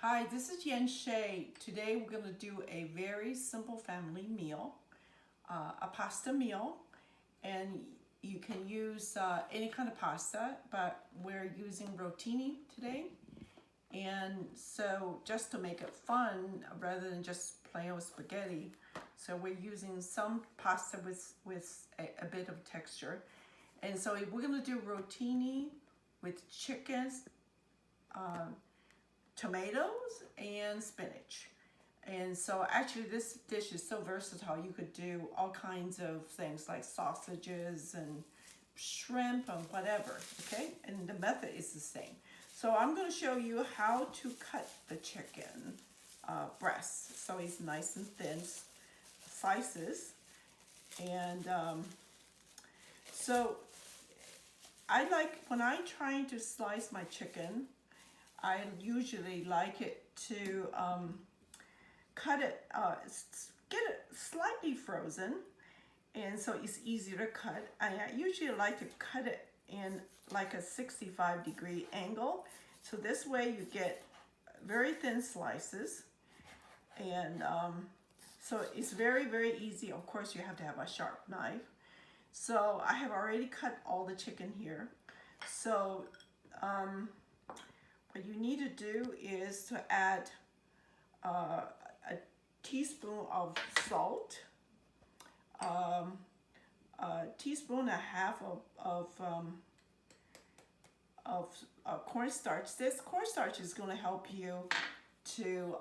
Hi, this is Yen Shay. Today we're going to do a very simple family meal, a pasta meal, and you can use any kind of pasta, but we're using rotini today. And so just to make it fun, rather than just plain old spaghetti, so we're using some pasta with a bit of texture. And so we're going to do rotini with chickens, tomatoes and spinach. And so actually this dish is so versatile. You could do all kinds of things like sausages and shrimp and whatever, okay? And the method is the same. So I'm going to show you how to cut the chicken breast. So it's nice and thin slices. And so I like, when I'm trying to slice my chicken, I usually like it to cut it, get it slightly frozen, and so it's easier to cut. I usually like to cut it in like a 65-degree angle, so this way you get very thin slices, and so it's very, very easy. Of course, you have to have a sharp knife. So I have already cut all the chicken here. So what you need to do is to add a teaspoon of salt, a teaspoon and a half of cornstarch. This cornstarch is going to help you to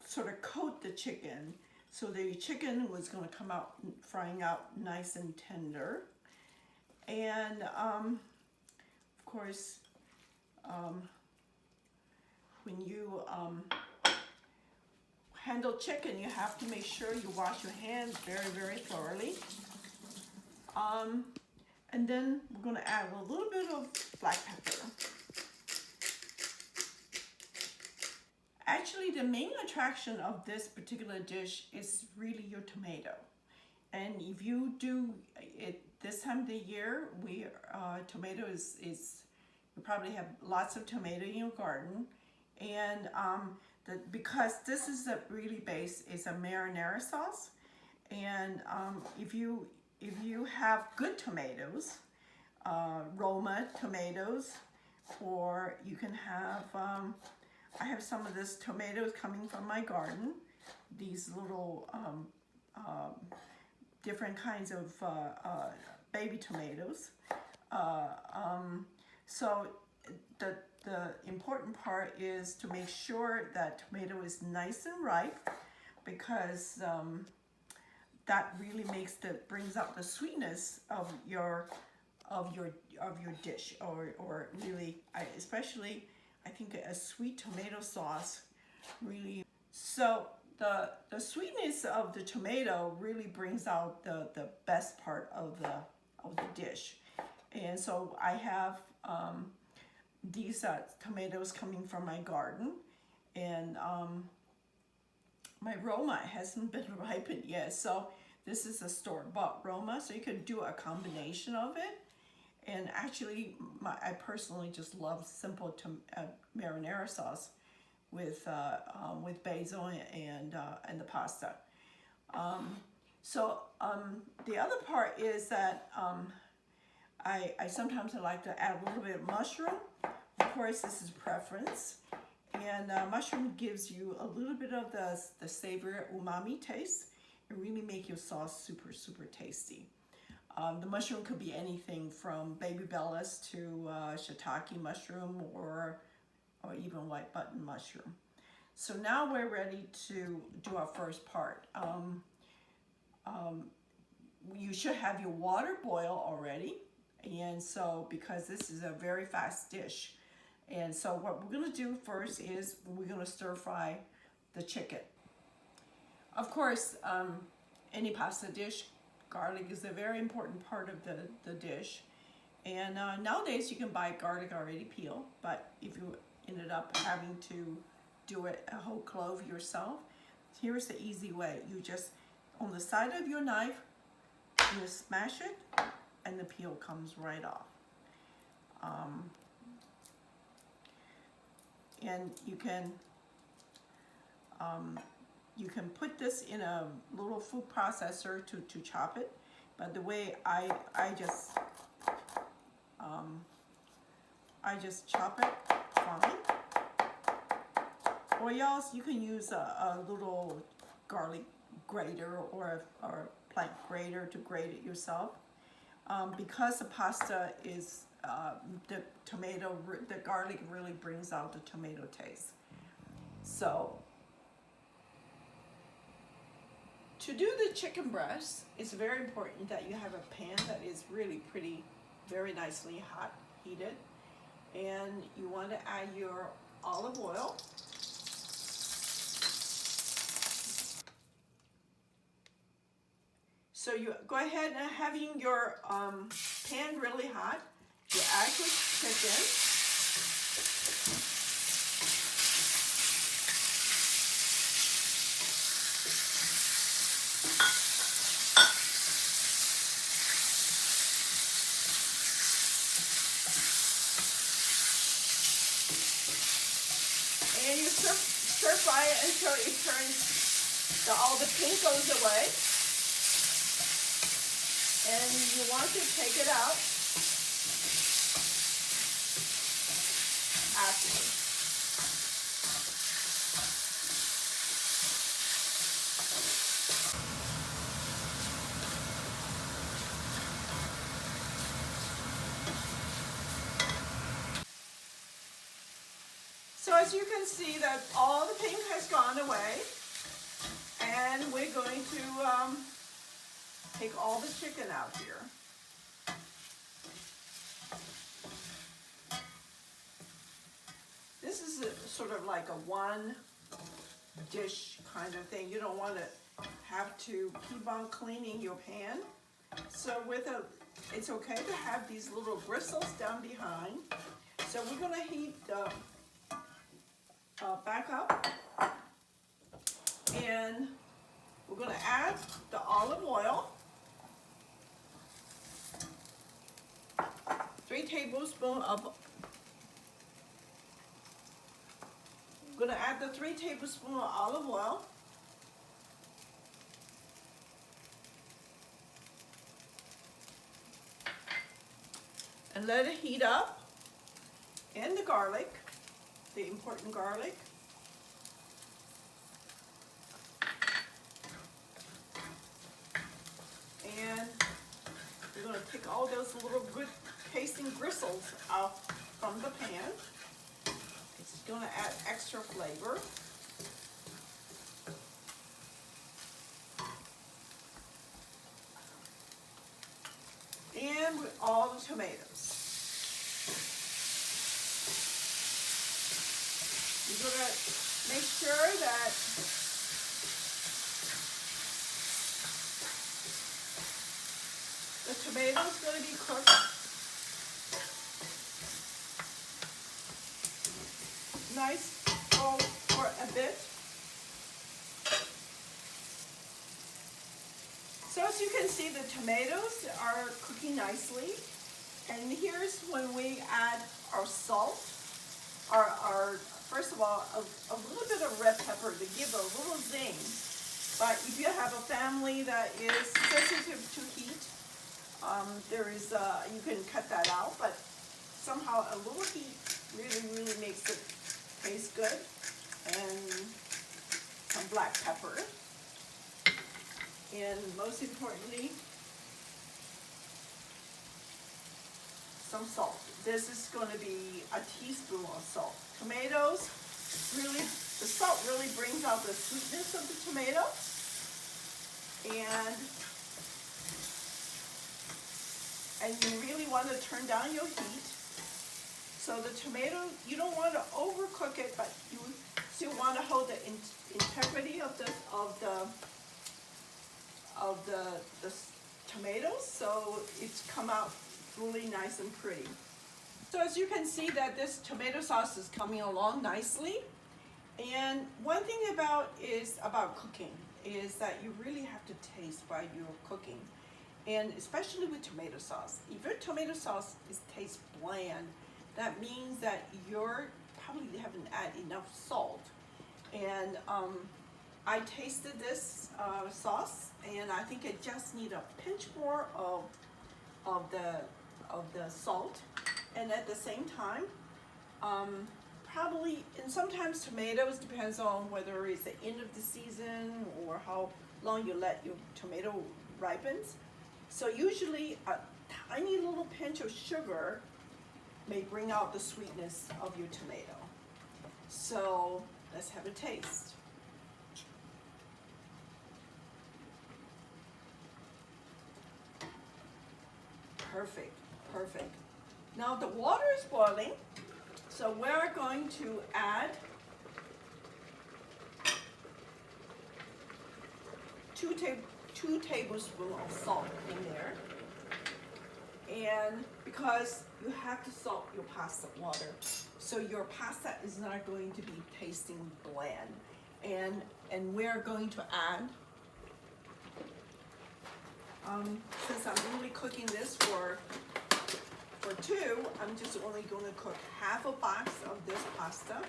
sort of coat the chicken, so the chicken was going to come out frying out nice and tender. And of course, when you handle chicken, you have to make sure you wash your hands very, very thoroughly. And then we're going to add a little bit of black pepper. Actually, the main attraction of this particular dish is really your tomato. And if you do it this time of the year, tomato is you probably have lots of tomato in your garden. And because this is a really base, is a marinara sauce. And if you have good tomatoes, Roma tomatoes, or you can have, I have some of this tomatoes coming from my garden, these little different kinds of baby tomatoes. So the important part is to make sure that tomato is nice and ripe, because that really brings out the sweetness of your dish, or really, especially I think a sweet tomato sauce really. So the sweetness of the tomato really brings out the best part of the dish. And so I have these tomatoes coming from my garden, and my Roma hasn't been ripened yet, so this is a store-bought Roma, so you could do a combination of it. And actually, I personally just love simple marinara sauce with basil and the pasta. The other part is that I sometimes like to add a little bit of mushroom. Of course, this is preference. And mushroom gives you a little bit of the savory umami taste. It really makes your sauce super, super tasty. The mushroom could be anything from baby bellis to shiitake mushroom, or even white button mushroom. So now we're ready to do our first part. You should have your water boil already. And so, because this is a very fast dish. And so what we're going to do first is we're going to stir fry the chicken. Of course, any pasta dish, garlic is a very important part of the dish. And nowadays you can buy garlic already peeled, but if you ended up having to do it a whole clove yourself, here's the easy way. You just, on the side of your knife, you smash it, and the peel comes right off. and you can put this in a little food processor to chop it, but the way I just chop it fine. Or else you can use a little garlic grater or a plank grater to grate it yourself. Because the pasta is the garlic really brings out the tomato taste. So to do the chicken breast, it's very important that you have a pan that is really very nicely heated, and you want to add your olive oil. So you go ahead and having your pan really hot, you add your chicken. And you stir fry it until it turns, all the pink goes away. And you want to take it out afterwards. So as you can see that all the pink has gone away, and we're going to take all the chicken out here. This is sort of like a one dish kind of thing. You don't want to have to keep on cleaning your pan. So it's okay to have these little bristles down behind. So we're going to heat back up, and we're going to add the olive oil. 3 tablespoons of, I'm going to add the 3 tablespoons of olive oil. And let it heat up. And the garlic, the important garlic. And we're going to take all those little good tasting bristles out from the pan. It's going to add extra flavor. And with all the tomatoes. You're going to make sure that the tomato is going to be cooked nice for a bit. So as you can see, the tomatoes are cooking nicely. And here's when we add our salt, our first of all, a little bit of red pepper to give a little zing. But if you have a family that is sensitive to heat, you can cut that out, but somehow a little heat really makes it taste good. And some black pepper. And most importantly, some salt. This is going to be a teaspoon of salt. Tomatoes, the salt really brings out the sweetness of the tomato. And you really want to turn down your heat. So the tomato, you don't want to overcook it, but you still want to hold the integrity of the tomatoes, so it's come out really nice and pretty. So as you can see that this tomato sauce is coming along nicely. And one thing about cooking is that you really have to taste while you're cooking. And especially with tomato sauce. If your tomato sauce tastes bland, that means that your probably haven't added enough salt. And I tasted this sauce, and I think it just need a pinch more of the salt. And at the same time, probably, and sometimes tomatoes depends on whether it's the end of the season or how long you let your tomato ripens. So usually a tiny little pinch of sugar may bring out the sweetness of your tomato. So let's have a taste. Perfect, perfect. Now the water is boiling, so we're going to add 2 tablespoons of salt in there. And because you have to salt your pasta water, so your pasta is not going to be tasting bland. And we're going to add, since I'm really cooking this for 2, I'm just only going to cook half a box of this pasta.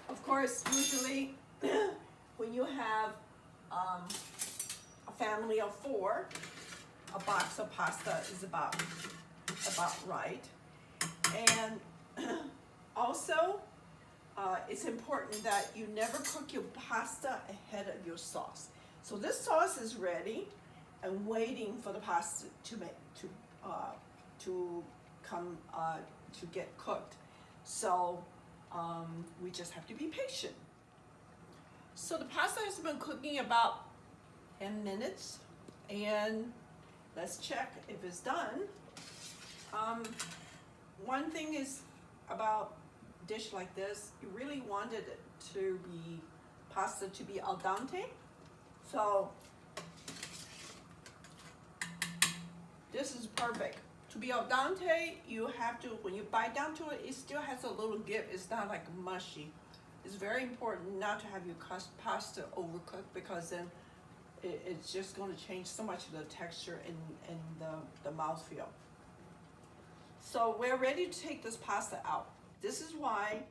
Of course, usually when you have a family of 4, a box of pasta is about right. And also, it's important that you never cook your pasta ahead of your sauce. So this sauce is ready and waiting for the pasta to come to get cooked. So we just have to be patient. So the pasta has been cooking about 10 minutes, and let's check if it's done. One thing is about a dish like this, you really wanted it to be pasta to be al dente. So this is perfect. To be al dente, you have to, when you bite down to it, it still has a little give. It's not like mushy. It's very important not to have your pasta overcooked, because then it's just going to change so much of the texture and the mouthfeel. So we're ready to take this pasta out. This is why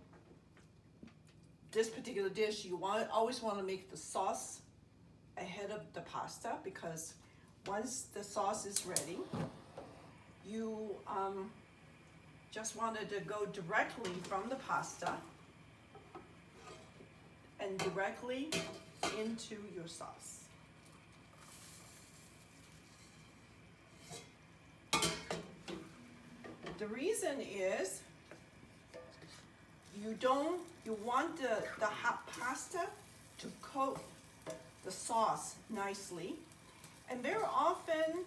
this particular dish, you always want to make the sauce ahead of the pasta, because once the sauce is ready, you just wanted to go directly from the pasta and directly into your sauce. The reason is you want the hot pasta to coat the sauce nicely, and very often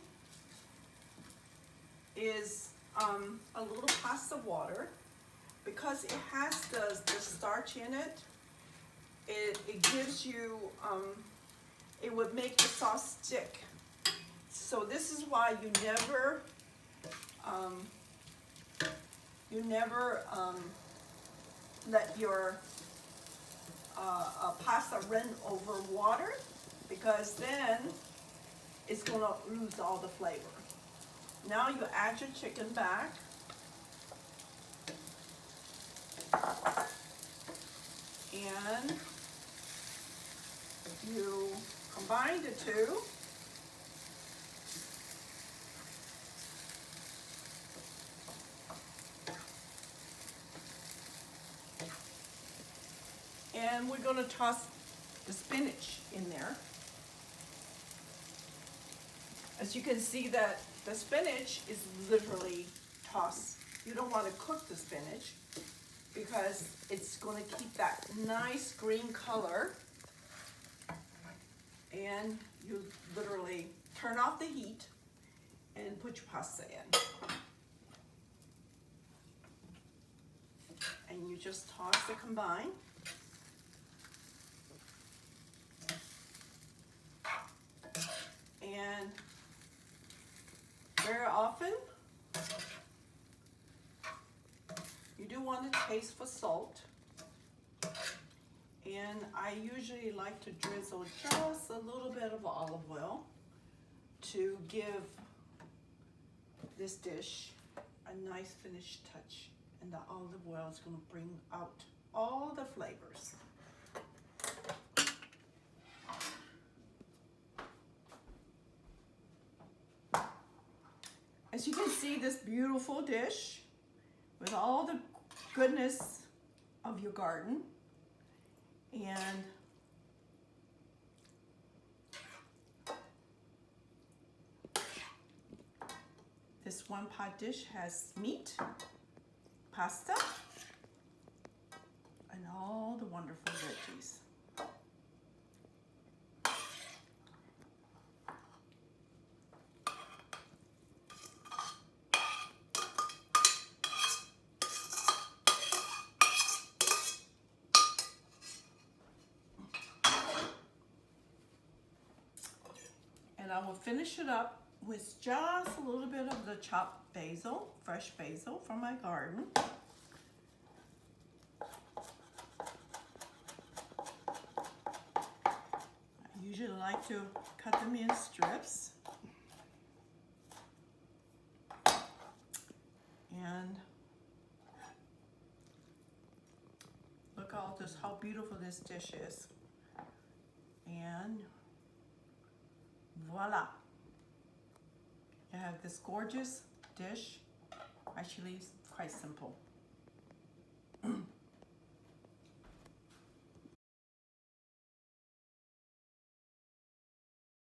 is a little pasta water, because it has the starch in it. It gives you, it would make the sauce stick. So this is why you never let your pasta run over water, because then it's gonna lose all the flavor. Now you add your chicken back. And you combine the two. And we're going to toss the spinach in there. As you can see, that the spinach is literally tossed. You don't want to cook the spinach, because it's going to keep that nice green color. And you literally turn off the heat and put your pasta in. And you just toss the combine. And very often, you do want to taste for salt. And I usually like to drizzle just a little bit of olive oil to give this dish a nice finished touch, and the olive oil is going to bring out all the flavors. As you can see, this beautiful dish with all the goodness of your garden, and this one pot dish has meat, pasta, and all the wonderful veggies. And I will finish it up with just a little bit of the chopped basil, fresh basil from my garden. I usually like to cut them in strips. And look at this, how beautiful this dish is. And voila. You have this gorgeous dish. Actually, it's quite simple.